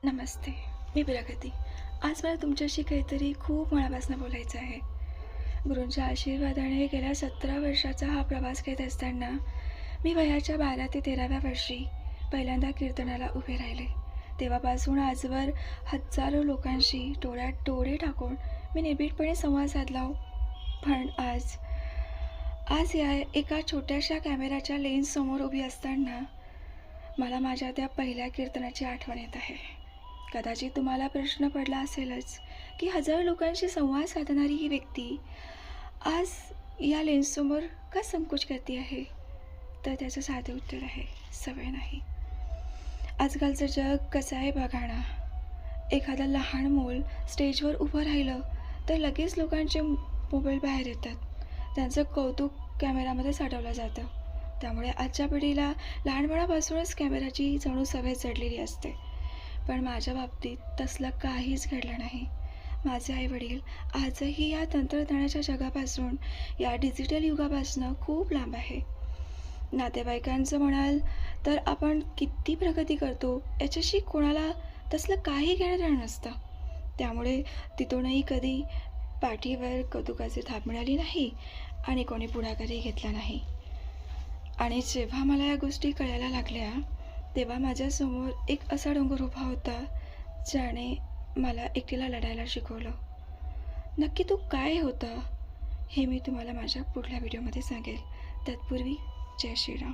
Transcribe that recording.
नमस्ते. मी प्रगती. आज मला तुमच्याशी काहीतरी खूप मनापासून बोलायचं आहे. गुरूंच्या आशीर्वादाने गेल्या 17 वर्षाचा हा प्रवास करत असताना मी वयाच्या 12 ते 13व्या वर्षी पहिल्यांदा कीर्तनाला उभे राहिले. तेव्हापासून आजवर हजारो लोकांशी डोळ्यात डोळे टाकून मी निबिडपणे संवाद साधला हो. पण आज आज या एका छोट्याशा कॅमेऱ्याच्या लेन्ससमोर उभी असताना मला माझ्या त्या पहिल्या कीर्तनाची आठवण येत आहे. कदाचित तुम्हाला प्रश्न पडला असेलच की हजारो लोकांशी संवाद साधणारी ही व्यक्ती आज या लेन्ससमोर का संकोच करते आहे. तर त्याचं साधं उत्तर आहे, सवय नाही. आजकालचं जग कसं आहे बघा ना. एखादं लहान मूल स्टेजवर उभं राहिलं तर लगेच लोकांचे मोबाईल बाहेर येतात. त्यांचं कौतुक कॅमेरामध्ये साठवलं जातं. त्यामुळे आजच्या पिढीला लहानपणापासूनच कॅमेऱ्याची जणू सवय जडलेली असते. पण माझ्या बाबतीत तसलं काहीच घडलं नाही. माझे आईवडील आजही या तंत्रज्ञानाच्या जगापासून, या डिजिटल युगापासून खूप लांब आहे. नातेवाईकांचं म्हणाल तर आपण किती प्रगती करतो याच्याशी कोणाला तसलं काही घेणं देणं नसतं. त्यामुळे तिथूनही कधी पाठीवर कौतुकाची थाप मिळाली नाही आणि कोणी पुढाकारही घेतला नाही. आणि जेव्हा मला या गोष्टी कळायला लागल्या तेव्हा माझ्यासमोर एक असा डोंगर उभा होता ज्याने मला एकटीला लढायला शिकवलं. नक्की तो काय होता हे मी तुम्हाला माझ्या पुढल्या व्हिडिओमध्ये सांगेल. तत्पूर्वी जय श्रीराम.